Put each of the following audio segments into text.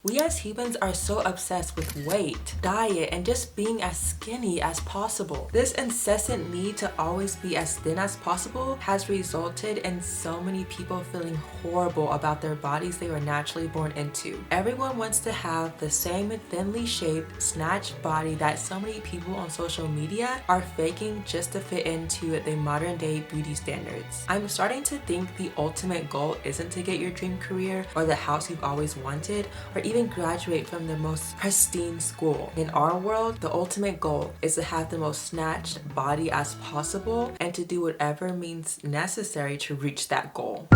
We as humans are so obsessed with weight, diet, and just being as skinny as possible. This incessant need to always be as thin as possible has resulted in so many people feeling horrible about their bodies they were naturally born into. Everyone wants to have the same thinly shaped, snatched body that so many people on social media are faking just to fit into the modern day beauty standards. I'm starting to think the ultimate goal isn't to get your dream career or the house you've always wanted or even graduate from the most pristine school. In our world, the ultimate goal is to have the most snatched body as possible and to do whatever means necessary to reach that goal.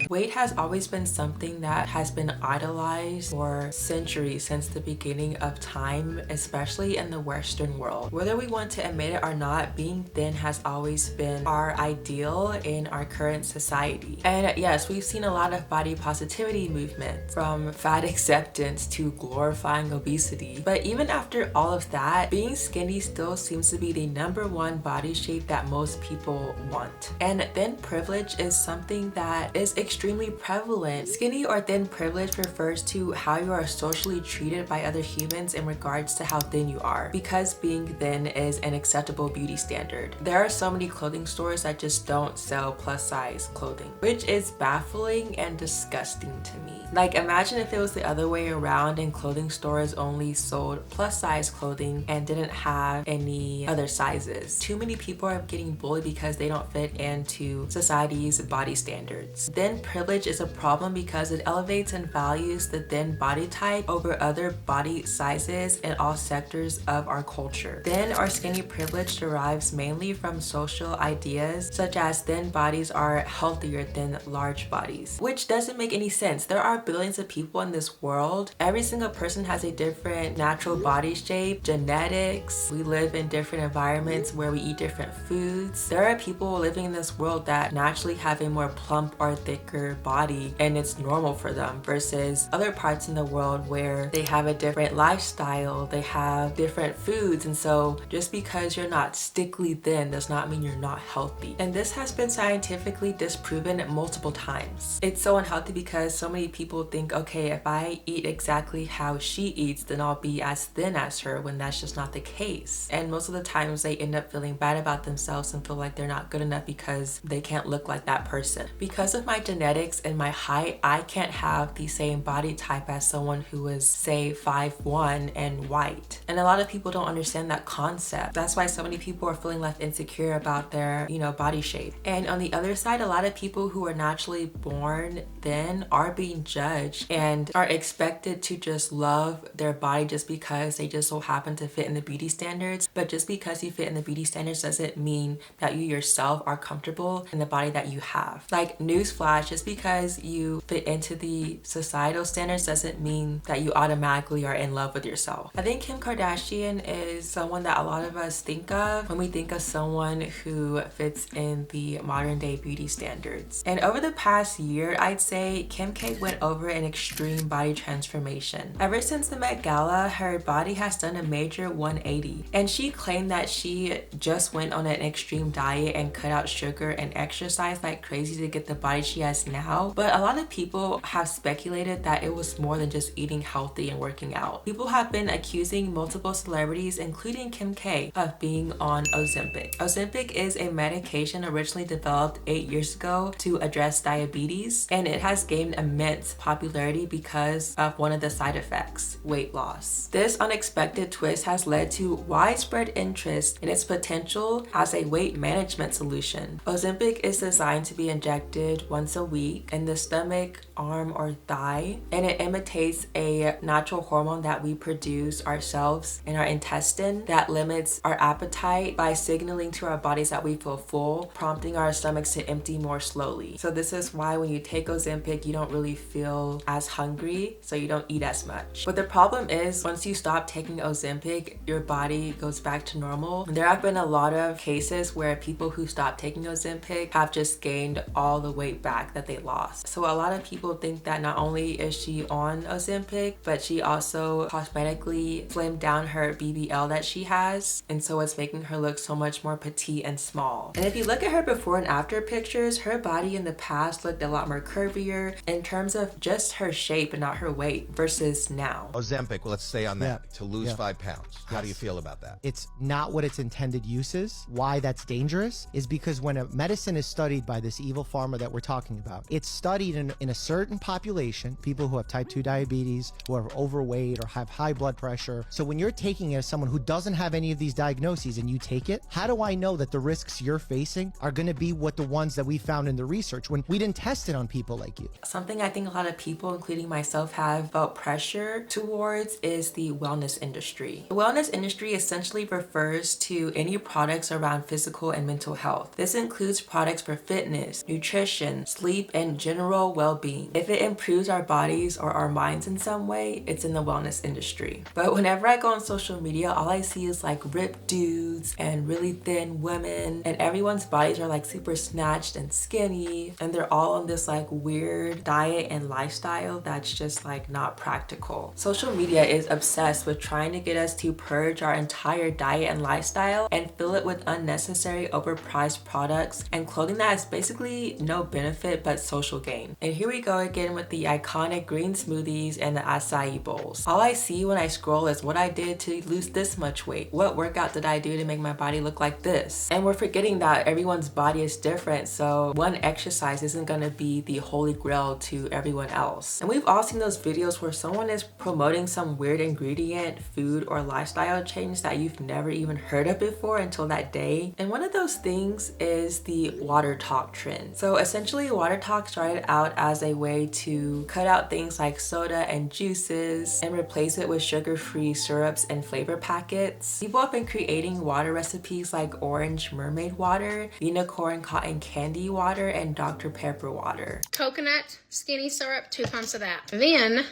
Weight has always been something that has been idolized for centuries since the beginning of time, especially in the Western world. Whether we want to admit it or not, being thin has always been our ideal in our current society. And yes, we've seen a lot of body positivity movements, from fat acceptance to glorifying obesity. But even after all of that, being skinny still seems to be the #1 body shape that most people want. And thin privilege is something that is extremely prevalent. Skinny or thin privilege refers to how you are socially treated by other humans in regards to how thin you are, because being thin is an acceptable beauty standard. There are so many clothing stores that just don't sell plus size clothing, which is baffling and disgusting to me. Like, imagine if it was the other way around and clothing stores only sold plus size clothing and didn't have any other sizes. Too many people are getting bullied because they don't fit into society's body standards. Thin privilege is a problem because it elevates and values the thin body type over other body sizes in all sectors of our culture. Thin or skinny privilege derives mainly from social ideas such as thin bodies are healthier than large bodies, which doesn't make any sense. There are billions of people in this world. Every single person has a different natural body shape, genetics. We live in different environments where we eat different foods. There are people living in this world that naturally have a more plump or thicker body and it's normal for them, versus other parts in the world where they have a different lifestyle, they have different foods, and so just because you're not stickly thin does not mean you're not healthy. And this has been scientifically disproven multiple times. It's so unhealthy because so many people think, okay, if I eat exactly how she eats, then I'll be as thin as her, when that's just not the case. And most of the times they end up feeling bad about themselves and feel like they're not good enough because they can't look like that person. Because of my genetics and my height, I can't have the same body type as someone who is, say, 5'1" and white. And a lot of people don't understand that concept. That's why so many people are feeling left insecure about their, body shape. And on the other side, a lot of people who are naturally born thin are being judged and are expected to just love their body just because they just so happen to fit in the beauty standards. But just because you fit in the beauty standards doesn't mean that you yourself are comfortable in the body that you have. Like, newsflash, just because you fit into the societal standards doesn't mean that you automatically are in love with yourself. I think Kim Kardashian is someone that a lot of us think of when we think of someone who fits in the modern day beauty standards. And over the past year, I'd say Kim K went over an extreme body transformation. Ever since the Met Gala, her body has done a major 180. And she claimed that she just went on an extreme diet and cut out sugar and exercised like crazy to get the body she has now. But a lot of people have speculated that it was more than just eating healthy and working out. People have been accusing multiple celebrities, including Kim K, of being on Ozempic. Ozempic is a medication originally developed 8 years ago to address diabetes, and it has gained immense popularity because of one of the side effects, weight loss. This unexpected twist has led to widespread interest in its potential as a weight management solution. Ozempic is designed to be injected once a week in the stomach, arm, or thigh, and it imitates a natural hormone that we produce ourselves in our intestine that limits our appetite by signaling to our bodies that we feel full, prompting our stomachs to empty more slowly. So this is why when you take Ozempic, you don't really feel as hungry, so you don't eat as much. But the problem is, once you stop taking Ozempic, your body goes back to normal. And there have been a lot of cases where people who stop taking Ozempic have just gained all the weight back that they lost. loss. So a lot of people think that not only is she on Ozempic, but she also cosmetically slimmed down her BBL that she has, and so it's making her look so much more petite and small. And if you look at her before and after pictures, her body in the past looked a lot more curvier in terms of just her shape and not her weight versus now. Ozempic, let's stay on that, to lose 5 pounds. How do you feel about that? It's not what its intended use is. Why that's dangerous is because when a medicine is studied by this evil pharma that we're talking about, it's studied in a certain population, people who have type 2 diabetes, who are overweight or have high blood pressure. So when you're taking it as someone who doesn't have any of these diagnoses and you take it, how do I know that the risks you're facing are going to be what the ones that we found in the research when we didn't test it on people like you? Something I think a lot of people, including myself, have felt pressure towards is the wellness industry. The wellness industry essentially refers to any products around physical and mental health. This includes products for fitness, nutrition, sleep, and general well-being. If it improves our bodies or our minds in some way, it's in the wellness industry. But whenever I go on social media, all I see is like ripped dudes and really thin women, and everyone's bodies are like super snatched and skinny, and they're all on this like weird diet and lifestyle that's just like not practical. Social media is obsessed with trying to get us to purge our entire diet and lifestyle and fill it with unnecessary overpriced products and clothing that has basically no benefit but social gain. And here we go again with the iconic green smoothies and the acai bowls. All I see when I scroll is what I did to lose this much weight. What workout did I do to make my body look like this? And we're forgetting that everyone's body is different, so one exercise isn't gonna be the holy grail to everyone else. And we've all seen those videos where someone is promoting some weird ingredient, food, or lifestyle change that you've never even heard of before until that day. And one of those things is the water talk trend. So essentially, water talk started out as a way to cut out things like soda and juices and replace it with sugar-free syrups and flavor packets. People have been creating water recipes like orange mermaid water, unicorn cotton candy water, and Dr. Pepper water. Coconut skinny syrup, 2 pumps of that. Then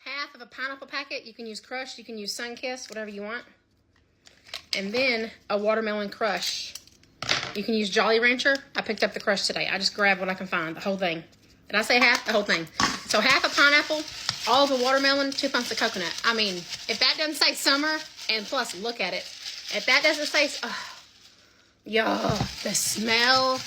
half of a pineapple packet. You can use crushed, you can use Sunkist, whatever you want. And then a watermelon crush. You can use Jolly Rancher. I picked up the crush today. I just grabbed what I can find, the whole thing. Did I say half? The whole thing. So half a pineapple, all of a watermelon, 2 pumps of coconut. I mean, if that doesn't say summer, and plus look at it. If that doesn't say, the smell.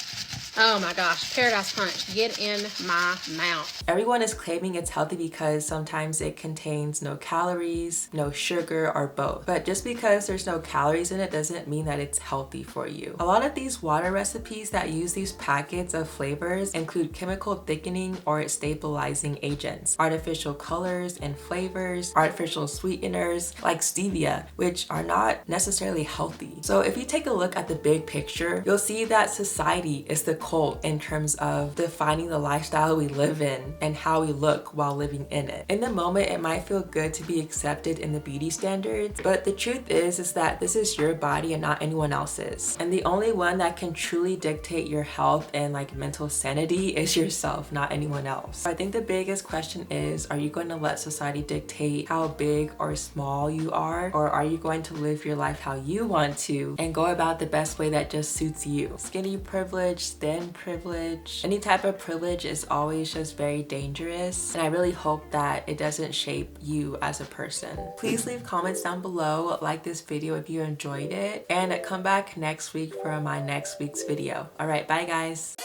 Oh my gosh, Paradise Punch, get in my mouth. Everyone is claiming it's healthy because sometimes it contains no calories, no sugar, or both. But just because there's no calories in it doesn't mean that it's healthy for you. A lot of these water recipes that use these packets of flavors include chemical thickening or stabilizing agents, artificial colors and flavors, artificial sweeteners like stevia, which are not necessarily healthy. So if you take a look at the big picture, you'll see that society is the cult in terms of defining the lifestyle we live in and how we look while living in it. In the moment, it might feel good to be accepted in the beauty standards, but the truth is that this is your body and not anyone else's. And the only one that can truly dictate your health and like mental sanity is yourself, not anyone else. I think the biggest question is, are you going to let society dictate how big or small you are, or are you going to live your life how you want to and go about the best way that just suits you? Skinny privilege, thin privilege, any type of privilege is always just very dangerous, and I really hope that it doesn't shape you as a person. Please leave comments down below, like this video if you enjoyed it, and come back next week for my next week's video. All right, bye guys.